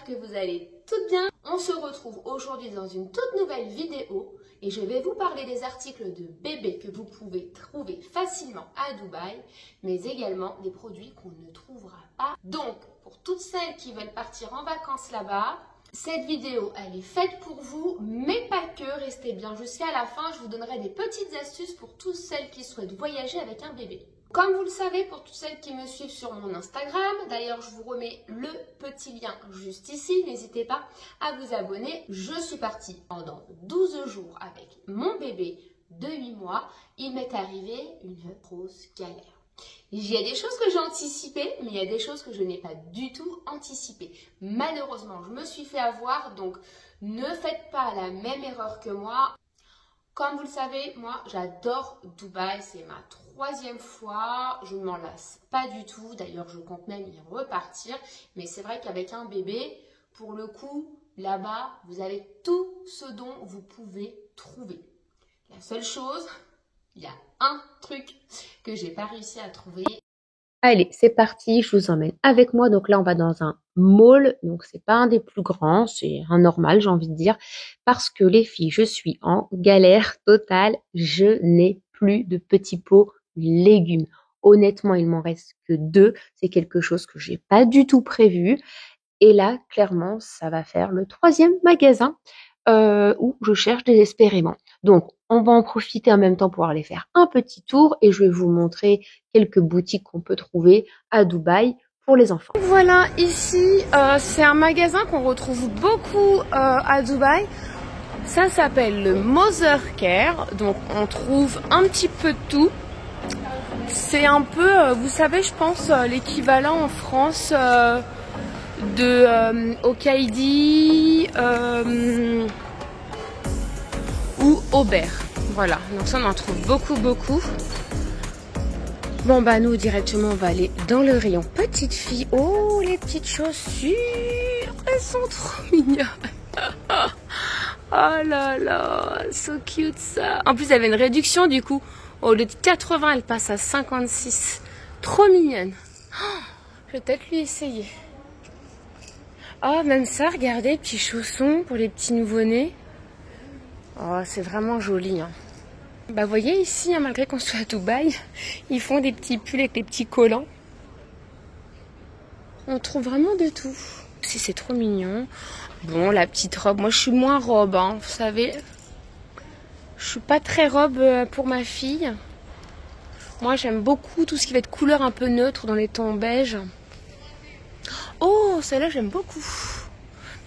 que vous allez toutes bien. On se retrouve aujourd'hui dans une toute nouvelle vidéo et je vais vous parler des articles de bébé que vous pouvez trouver facilement à Dubaï, mais également des produits qu'on ne trouvera pas. Donc, pour toutes celles qui veulent partir en vacances là-bas, cette vidéo, elle est faite pour vous, mais pas que. Restez bien jusqu'à la fin, je vous donnerai des petites astuces pour toutes celles qui souhaitent voyager avec un bébé. Comme vous le savez, pour toutes celles qui me suivent sur mon Instagram, d'ailleurs je vous remets le petit lien juste ici, n'hésitez pas à vous abonner. Je suis partie pendant 12 jours avec mon bébé de 8 mois. Il m'est arrivé une grosse galère. Il y a des choses que j'ai anticipées, mais il y a des choses que je n'ai pas du tout anticipées. Malheureusement, je me suis fait avoir, donc ne faites pas la même erreur que moi. Comme vous le savez, moi j'adore Dubaï, c'est ma 3e fois, je ne m'en lasse pas du tout, d'ailleurs je compte même y repartir, mais c'est vrai qu'avec un bébé, pour le coup, là-bas, vous avez tout ce dont vous pouvez trouver. La seule chose, il y a un truc que j'ai pas réussi à trouver. Allez, c'est parti, je vous emmène avec moi. Donc là, on va dans un mall. Donc, c'est pas un des plus grands, c'est un normal, j'ai envie de dire. Parce que les filles, je suis en galère totale. Je n'ai plus de petits pots légumes. Honnêtement, il m'en reste que 2. C'est quelque chose que j'ai pas du tout prévu. Et là, clairement, ça va faire le 3e magasin où je cherche désespérément. Donc, on va en profiter en même temps pour aller faire un petit tour et je vais vous montrer quelques boutiques qu'on peut trouver à Dubaï pour les enfants. Voilà, ici, c'est un magasin qu'on retrouve beaucoup à Dubaï. Ça s'appelle le Mother Care. Donc, on trouve un petit peu de tout. C'est un peu, vous savez, je pense, l'équivalent en France de Okaidi ou Aubert. Voilà, donc ça on en trouve beaucoup. Bon bah nous directement on va aller dans le rayon petite fille. Oh les petites chaussures, elles sont trop mignonnes. Oh là là, so cute ça. En plus elle avait une réduction du coup. Au lieu de 80 elle passe à 56. Trop mignonne. Oh, je vais peut-être lui essayer. Oh même ça, regardez, petits chaussons pour les petits nouveau-nés. Oh c'est vraiment joli hein. Bah vous voyez ici, hein, malgré qu'on soit à Dubaï, ils font des petits pulls avec les petits collants. On trouve vraiment de tout. Si c'est trop mignon. Bon, la petite robe, moi je suis moins robe, hein, vous savez. Je suis pas très robe pour ma fille. Moi j'aime beaucoup tout ce qui va être couleur un peu neutre dans les tons beige. Oh, celle-là j'aime beaucoup.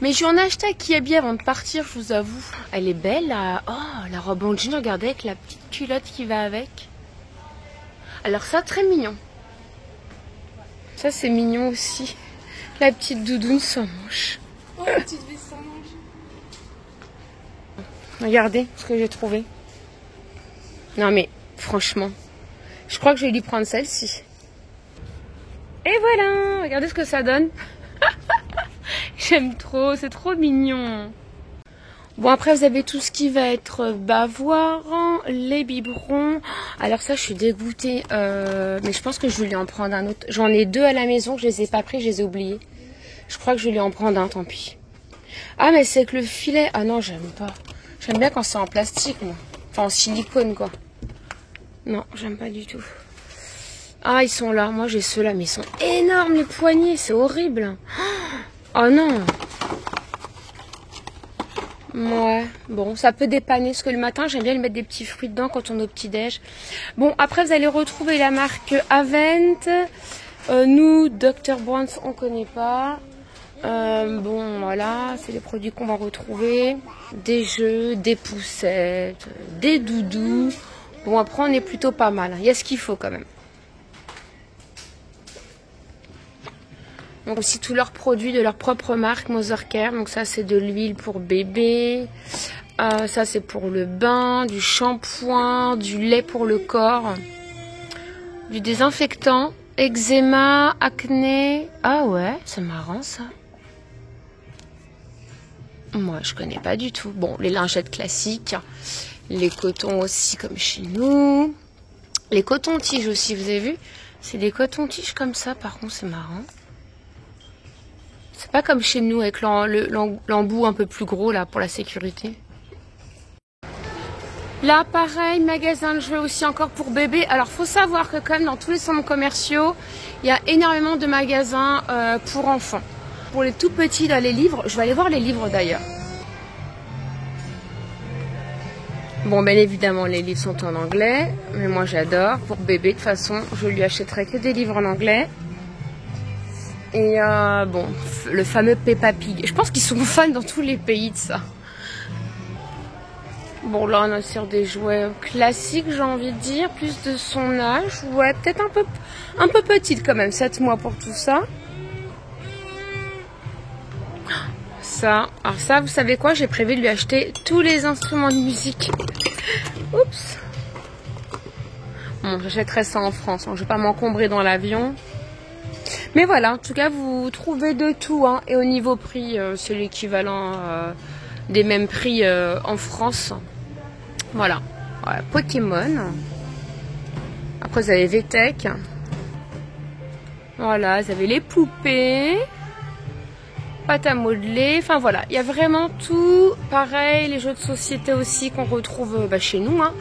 Mais j'en ai acheté à Kiabi avant de partir, je vous avoue. Elle est belle, la... Oh, la robe en jean, regardez, avec la petite culotte qui va avec. Alors ça, très mignon. Ça, c'est mignon aussi. La petite doudoune sans manche. Oh, la petite veste sans manche. Regardez ce que j'ai trouvé. Non mais, franchement, je crois que je vais lui prendre celle-ci. Et voilà, regardez ce que ça donne. J'aime trop, c'est trop mignon. Bon après vous avez tout ce qui va être bavoir, les biberons. Alors ça je suis dégoûtée, mais je pense que je vais lui en prendre un autre. J'en ai 2 à la maison, je les ai pas pris, je les ai oubliés. Je crois que je vais lui en prendre un, tant pis. Ah mais c'est que le filet, ah non j'aime pas. J'aime bien quand c'est en plastique moi. Enfin en silicone quoi. Non j'aime pas du tout. Ah ils sont là, moi j'ai ceux-là mais ils sont énormes les poignets, c'est horrible. Oh non. Ouais, bon, ça peut dépanner, parce que le matin, j'aime bien lui mettre des petits fruits dedans quand on est au petit-déj. Bon, après, vous allez retrouver la marque Avent. Nous, Dr. Brands, on connaît pas. Bon, voilà, c'est les produits qu'on va retrouver. Des jeux, des poussettes, des doudous. Bon, après, on est plutôt pas mal. Il y a ce qu'il faut quand même. Donc aussi tous leurs produits de leur propre marque, Mother Care. Donc ça c'est de l'huile pour bébé. Ça c'est pour le bain, du shampoing, du lait pour le corps. Du désinfectant, eczéma, acné. Ah ouais, c'est marrant ça. Moi je connais pas du tout. Bon, les lingettes classiques. Les cotons aussi comme chez nous. Les cotons-tiges aussi, vous avez vu? C'est des cotons-tiges comme ça, par contre c'est marrant. C'est pas comme chez nous avec l'embout un peu plus gros là pour la sécurité. Là, pareil, magasin de jouets aussi encore pour bébé. Alors, faut savoir que comme dans tous les centres commerciaux, il y a énormément de magasins pour enfants. Pour les tout petits, là, les livres, je vais aller voir les livres d'ailleurs. Bon, bien évidemment, les livres sont en anglais, mais moi j'adore. Pour bébé, de toute façon, je lui achèterai que des livres en anglais. Et bon, le fameux Peppa Pig. Je pense qu'ils sont fans dans tous les pays de ça. Bon, là, on est sur des jouets classiques, j'ai envie de dire, plus de son âge. Ouais, peut-être un peu petite quand même, 7 mois pour tout ça. Ça, alors ça, vous savez quoi? J'ai prévu de lui acheter tous les instruments de musique. Oups. Bon, j'achèterai ça en France, hein. Je vais pas m'encombrer dans l'avion. Mais voilà, en tout cas, vous trouvez de tout, hein. Et au niveau prix, c'est l'équivalent des mêmes prix en France. Voilà. Voilà, Pokémon. Après, vous avez VTech. Voilà, vous avez les poupées. Pâte à modeler. Enfin, voilà. Il y a vraiment tout. Pareil, les jeux de société aussi qu'on retrouve chez nous, hein.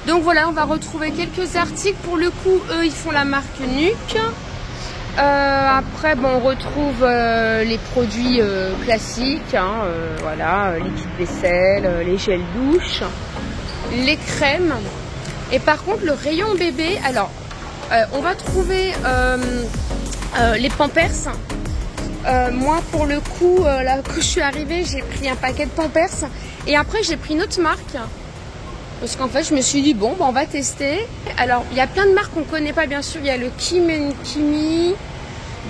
Donc voilà, on va retrouver quelques articles. Pour le coup, eux, ils font la marque Nuke. Après, bon, on retrouve les produits classiques, hein, voilà, liquide vaisselle, les gels douche, les crèmes. Et par contre, le rayon bébé, alors, on va trouver les Pampers. Moi, pour le coup, là, quand je suis arrivée, j'ai pris un paquet de Pampers. Et après, j'ai pris une autre marque. Parce qu'en fait, je me suis dit, bon, on va tester. Alors, il y a plein de marques qu'on ne connaît pas, bien sûr. Il y a le Kim & Kimi.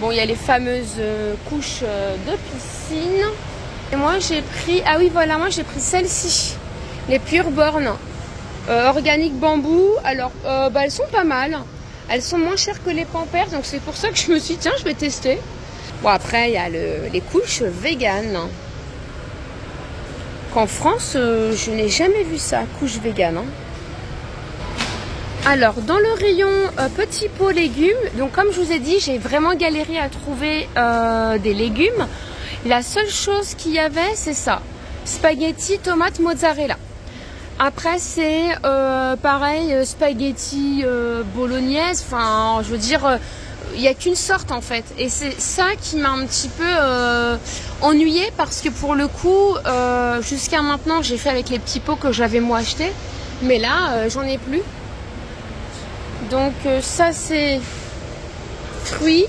Bon, il y a les fameuses couches de piscine. Et moi, j'ai pris... Ah oui, voilà, moi, j'ai pris celle-ci. Les Pure Born. Organique bambou. Alors, elles sont pas mal. Elles sont moins chères que les Pampers. Donc, c'est pour ça que je me suis dit, tiens, je vais tester. Bon, après, il y a les couches vegan. En France, je n'ai jamais vu ça, couche vegan. Hein. Alors, dans le rayon petits pots légumes, donc comme je vous ai dit, j'ai vraiment galéré à trouver des légumes. La seule chose qu'il y avait, c'est ça. Spaghetti, tomate, mozzarella. Après, c'est pareil, spaghetti bolognaise. Enfin, je veux dire... il n'y a qu'une sorte en fait, et c'est ça qui m'a un petit peu ennuyée, parce que pour le coup jusqu'à maintenant j'ai fait avec les petits pots que j'avais moi acheté, mais là j'en ai plus. Donc ça c'est fruits.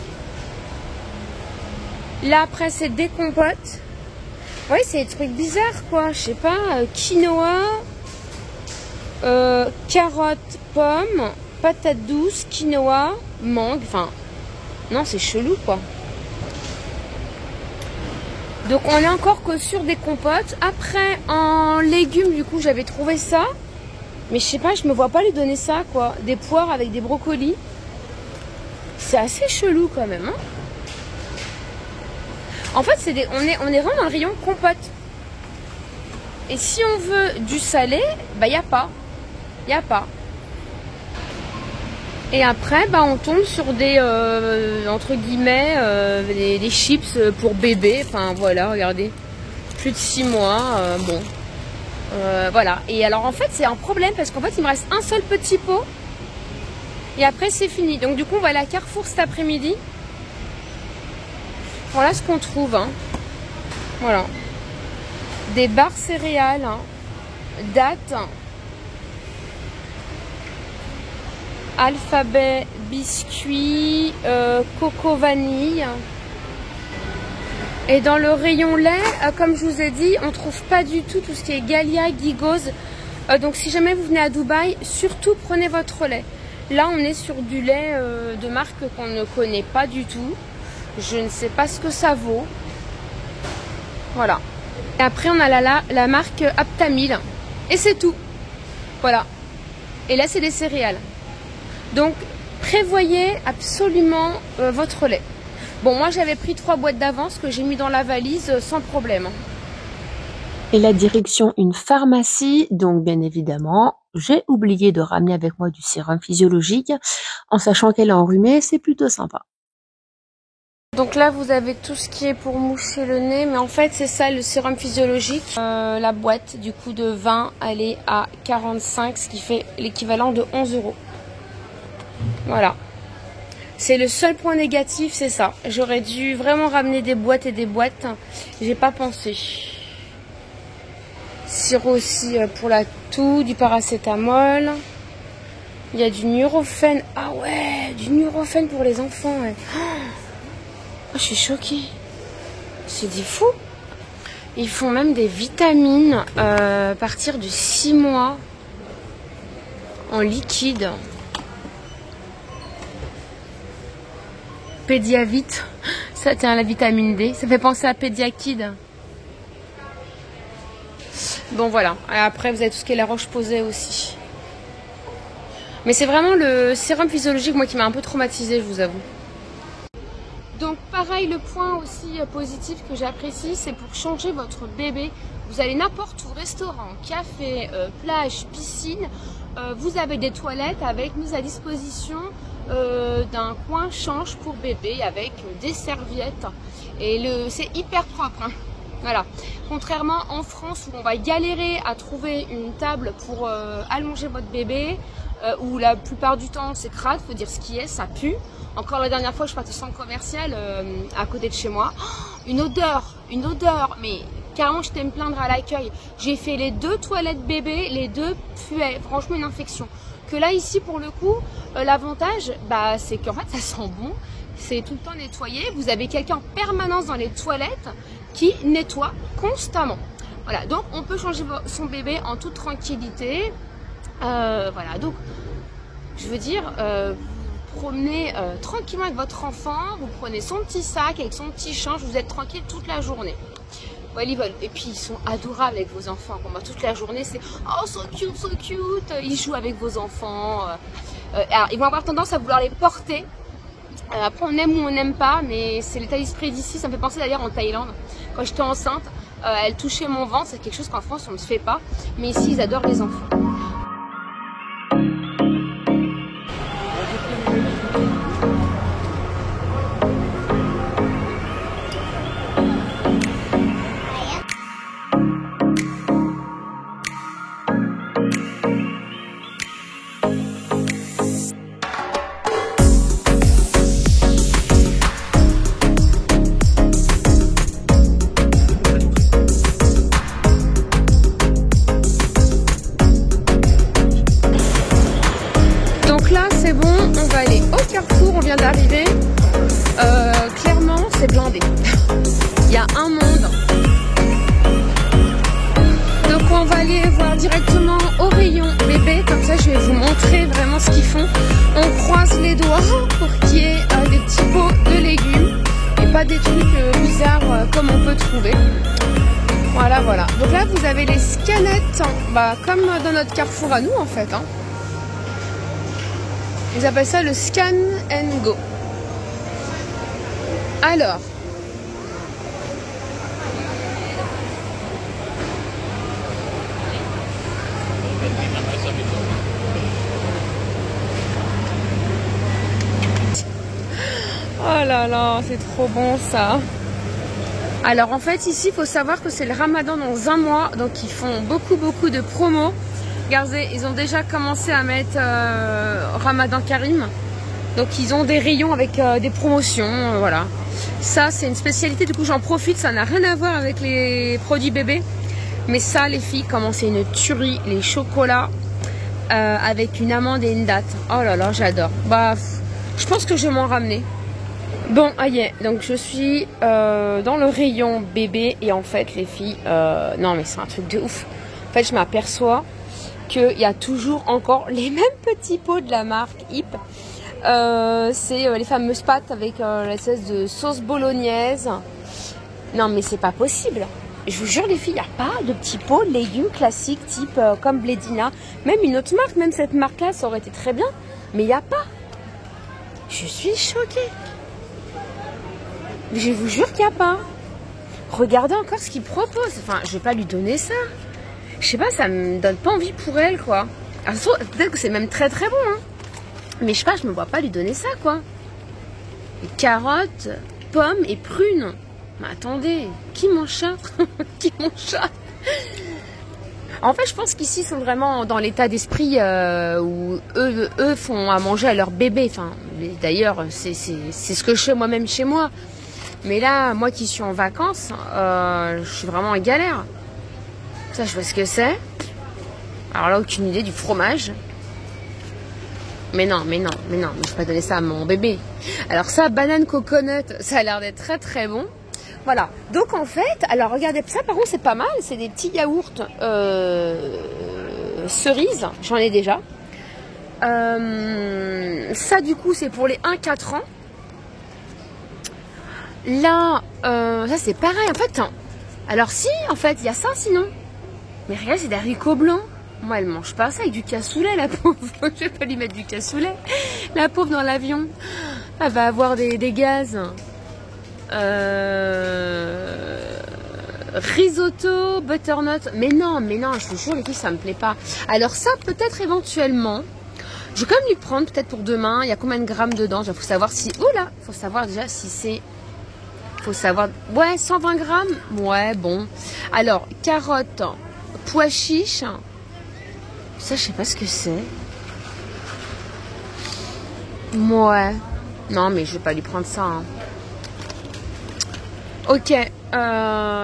Là après c'est des compotes. Ouais, c'est des trucs bizarres quoi, je sais pas, quinoa, carottes, pommes, patates douces, quinoa, mangue, enfin non, c'est chelou quoi. Donc on est encore que sur des compotes. Après en légumes, du coup j'avais trouvé ça, mais je sais pas, je me vois pas lui donner ça quoi. Des poires avec des brocolis. C'est assez chelou quand même, hein. En fait on est vraiment dans le rayon compote. Et si on veut du salé, bah y a pas. Et après, on tombe sur des, entre guillemets, des chips pour bébé. Enfin, voilà, regardez. Plus de 6 mois, bon. Voilà. Et alors, en fait, c'est un problème parce qu'en fait, il me reste un seul petit pot. Et après, c'est fini. Donc, du coup, on va aller à Carrefour cet après-midi. Voilà ce qu'on trouve, hein. Voilà. Des barres céréales, hein. Dattes. Alphabet, biscuits, coco vanille. Et dans le rayon lait, comme je vous ai dit, on trouve pas du tout ce qui est Galia, Gigose. Donc si jamais vous venez à Dubaï, surtout prenez votre lait. Là on est sur du lait de marque qu'on ne connaît pas du tout. Je ne sais pas ce que ça vaut. Voilà. Et après on a la marque Aptamil. Et c'est tout. Voilà. Et là c'est des céréales. Donc, prévoyez absolument votre lait. Bon, moi, j'avais pris 3 boîtes d'avance que j'ai mis dans la valise sans problème. Et la direction, une pharmacie. Donc, bien évidemment, j'ai oublié de ramener avec moi du sérum physiologique. En sachant qu'elle est enrhumée, c'est plutôt sympa. Donc là, vous avez tout ce qui est pour moucher le nez. Mais en fait, c'est ça, le sérum physiologique. La boîte, du coup, de 20, elle est à 45, ce qui fait l'équivalent de 11 €. Voilà. C'est le seul point négatif, c'est ça. J'aurais dû vraiment ramener des boîtes et des boîtes. J'ai pas pensé. Sirop aussi pour la toux, du paracétamol. Il y a du Nurofen. Ah ouais, du Nurofen pour les enfants. Ouais. Oh, je suis choquée. C'est des fous. Ils font même des vitamines à partir de 6 mois en liquide. Pédiavite, ça tient la vitamine D. Ça fait penser à Pédiakid. Bon voilà. Et après vous avez tout ce qui est la Roche-Posay aussi. Mais c'est vraiment le sérum physiologique moi qui m'a un peu traumatisée, je vous avoue. Donc pareil, le point aussi positif que j'apprécie, c'est pour changer votre bébé. Vous allez n'importe où, restaurant, café, plage, piscine, vous avez des toilettes avec mise à disposition d'un coin change pour bébé avec des serviettes. Et c'est hyper propre, hein. Voilà. Contrairement en France où on va galérer à trouver une table pour allonger votre bébé, où la plupart du temps c'est crade, faut dire ce qui est, ça pue. Encore la dernière fois, je partais au centre commercial à côté de chez moi. Oh, une odeur, mais carrément, j'étais me plaindre à l'accueil. J'ai fait les 2 toilettes bébé, les 2 puaient, franchement une infection. Que là, ici, pour le coup, l'avantage, bah, c'est qu'en fait, ça sent bon. C'est tout le temps nettoyé. Vous avez quelqu'un en permanence dans les toilettes qui nettoie constamment. Voilà, donc on peut changer son bébé en toute tranquillité. Voilà, donc, je veux dire... promenez tranquillement avec votre enfant, vous prenez son petit sac avec son petit change, vous êtes tranquille toute la journée. Ouais, ils veulent. Et puis ils sont adorables avec vos enfants. Moi, toute la journée, c'est oh so cute, so cute. Ils jouent avec vos enfants. Alors, ils vont avoir tendance à vouloir les porter. Après, on aime ou on n'aime pas, mais c'est l'état d'esprit d'ici. Ça me fait penser d'ailleurs en Thaïlande. Quand j'étais enceinte, elle touchait mon ventre. C'est quelque chose qu'en France on ne se fait pas. Mais ici, ils adorent les enfants. D'arriver, clairement c'est blindé. Il y a un monde. Donc on va aller voir directement au rayon bébé, comme ça je vais vous montrer vraiment ce qu'ils font. On croise les doigts pour qu'il y ait des petits pots de légumes et pas des trucs bizarres comme on peut trouver. Voilà, voilà. Donc là vous avez les scanettes, bah, comme dans notre Carrefour à nous en fait, hein. Ils appellent ça le scan and go. Alors, oh là là, c'est trop bon ça. Alors en fait ici il faut savoir que c'est le Ramadan dans un mois, donc ils font beaucoup de promos. Regardez, ils ont déjà commencé à mettre Ramadan Karim. Donc ils ont des rayons avec des promotions, voilà. Ça c'est une spécialité, du coup j'en profite, ça n'a rien à voir avec les produits bébés. Mais ça les filles, comment c'est une tuerie, les chocolats avec une amande et une date. Oh là là, j'adore. Bah, je pense que je vais m'en ramener. Bon, aïe, donc je suis dans le rayon bébé et en fait les filles, non mais c'est un truc de ouf. En fait je m'aperçois qu'il y a toujours encore les mêmes petits pots de la marque Hip. C'est les fameuses pâtes avec l'espèce de sauce bolognaise. Non mais c'est pas possible. Je vous jure les filles, il n'y a pas de petits pots de légumes classiques type comme Blédina. Même une autre marque, même cette marque-là, ça aurait été très bien. Mais il n'y a pas. Je suis choquée. Je vous jure qu'il n'y a pas. Regardez encore ce qu'ils proposent. Enfin, je vais pas lui donner ça. Je sais pas, ça me donne pas envie pour elle, quoi. Peut-être que c'est même très très bon, hein. Mais je sais pas, je me vois pas lui donner ça, quoi. Les carottes, pommes et prunes. Mais attendez, qui mange ça? Qui mange ça? En fait, je pense qu'ici, ils sont vraiment dans l'état d'esprit où eux font à manger à leur bébé. Enfin, d'ailleurs, c'est ce que je fais moi-même chez moi. Mais là, moi qui suis en vacances, je suis vraiment en galère. Ça, je vois ce que c'est. Alors là, aucune idée du fromage. Mais non, je vais pas donner ça à mon bébé. Alors ça, banane coconut, ça a l'air d'être très très bon. Voilà, donc en fait, alors regardez, ça par contre c'est pas mal, c'est des petits yaourts cerises, j'en ai déjà. Ça du coup c'est pour les 1-4 ans. Là, ça c'est pareil en fait. Alors si, en fait, il y a ça sinon. Mais regarde, c'est des haricots blancs. Moi, elle mange pas ça avec du cassoulet, la pauvre. Je vais pas lui mettre du cassoulet. La pauvre dans l'avion, elle va avoir des gaz. Risotto, butternut. Mais non, je vous jure, les filles, ça me plaît pas. Alors ça, peut-être éventuellement. Je vais quand même lui prendre, peut-être pour demain. Il y a combien de grammes dedans? Il faut savoir si... Oh là, faut savoir déjà si c'est... Faut savoir... Ouais, 120 grammes. Ouais, bon. Alors, carottes, pois chiches. Ça, je sais pas ce que c'est. Ouais. Non, mais je vais pas lui prendre ça. Hein. Ok.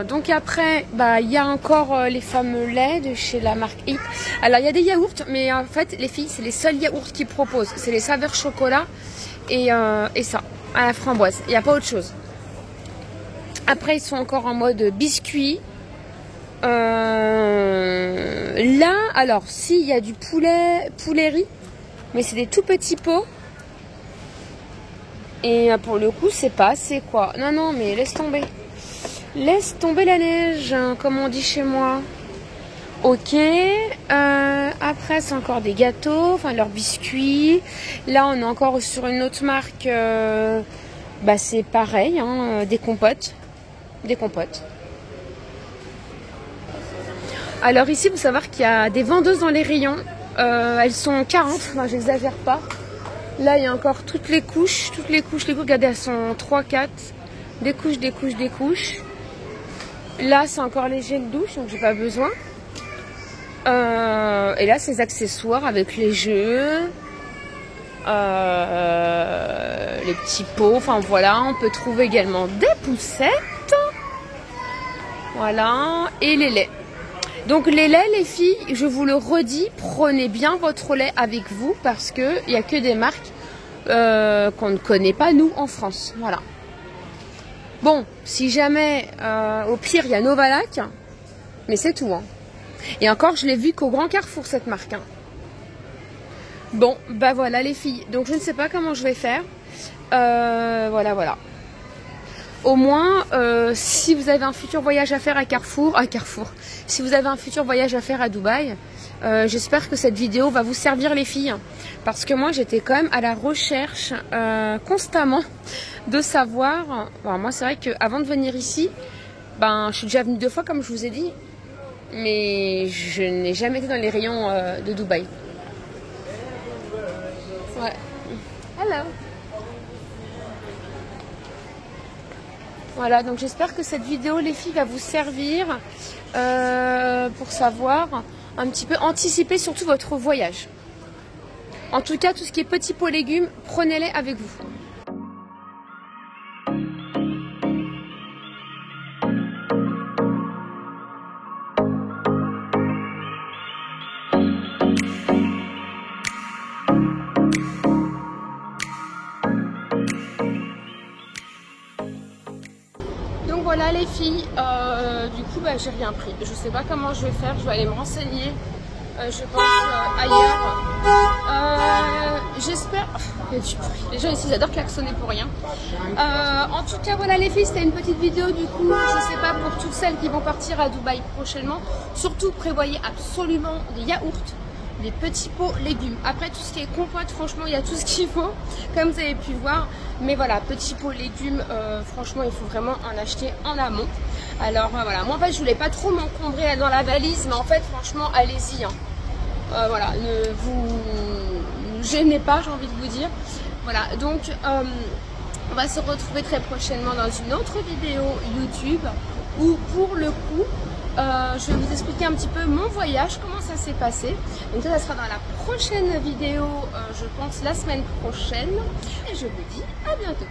Donc après, bah il y a encore les fameux laits de chez la marque Hip. Alors il y a des yaourts, mais en fait les filles, c'est les seuls yaourts qu'ils proposent. C'est les saveurs chocolat et ça, à la framboise. Il n'y a pas autre chose. Après ils sont encore en mode biscuit. Là, alors si il y a du poulet riz, mais c'est des tout petits pots. Et pour le coup, c'est pas assez quoi. Non, mais laisse tomber. Laisse tomber la neige, comme on dit chez moi. Ok. Après, c'est encore des gâteaux, enfin leurs biscuits. Là, on est encore sur une autre marque. Bah, c'est pareil, hein, des compotes. Des compotes. Alors ici, il faut savoir qu'il y a des vendeuses dans les rayons. Elles sont 40, enfin, j'exagère pas. Là, il y a encore toutes les couches. Regardez, elles sont 3-4. Des couches. Là, c'est encore les gels douche, donc j'ai pas besoin. Et là, c'est les accessoires avec les jeux. Les petits pots. Enfin, voilà. On peut trouver également des poussettes. Voilà. Et les laits. Donc les laits, les filles, je vous le redis, prenez bien votre lait avec vous parce qu'il n'y a que des marques qu'on ne connaît pas nous en France. Voilà. Bon, si jamais, au pire, il y a Novalac, mais c'est tout. Hein. Et encore, je l'ai vu qu'au Grand Carrefour, cette marque. Hein. Bon, bah voilà les filles. Donc je ne sais pas comment je vais faire. Voilà. Au moins, si vous avez un futur voyage à faire à Carrefour, si vous avez un futur voyage à faire à Dubaï, j'espère que cette vidéo va vous servir les filles. Parce que moi, j'étais quand même à la recherche constamment de savoir... Bon, moi, c'est vrai qu'avant de venir ici, ben, je suis déjà venue 2 fois, comme je vous ai dit. Mais je n'ai jamais été dans les rayons de Dubaï. Ouais. Hello. Voilà, donc j'espère que cette vidéo, les filles, va vous servir pour savoir un petit peu anticiper surtout votre voyage. En tout cas, tout ce qui est petits pots légumes, prenez-les avec vous. Donc voilà les filles, du coup bah, j'ai rien pris. Je sais pas comment je vais faire, je vais aller me renseigner, je pense ailleurs. J'espère... Les gens ici ils adorent klaxonner pour rien. En tout cas voilà les filles, c'était une petite vidéo du coup, je sais pas, pour toutes celles qui vont partir à Dubaï prochainement. Surtout prévoyez absolument des yaourts, des petits pots légumes. Après tout ce qui est compote, franchement il y a tout ce qu'il faut, comme vous avez pu voir. Mais voilà, petits pots légumes, franchement il faut vraiment en acheter en amont. Alors voilà, moi en fait je voulais pas trop m'encombrer dans la valise, mais en fait franchement allez-y. Hein. Voilà, ne vous gênez pas, j'ai envie de vous dire. Voilà, donc On va se retrouver très prochainement dans une autre vidéo YouTube où pour le coup je vais vous expliquer un petit peu mon voyage, comment ça s'est passé. Donc ça sera dans la prochaine vidéo, je pense la semaine prochaine. Et je vous dis à bientôt.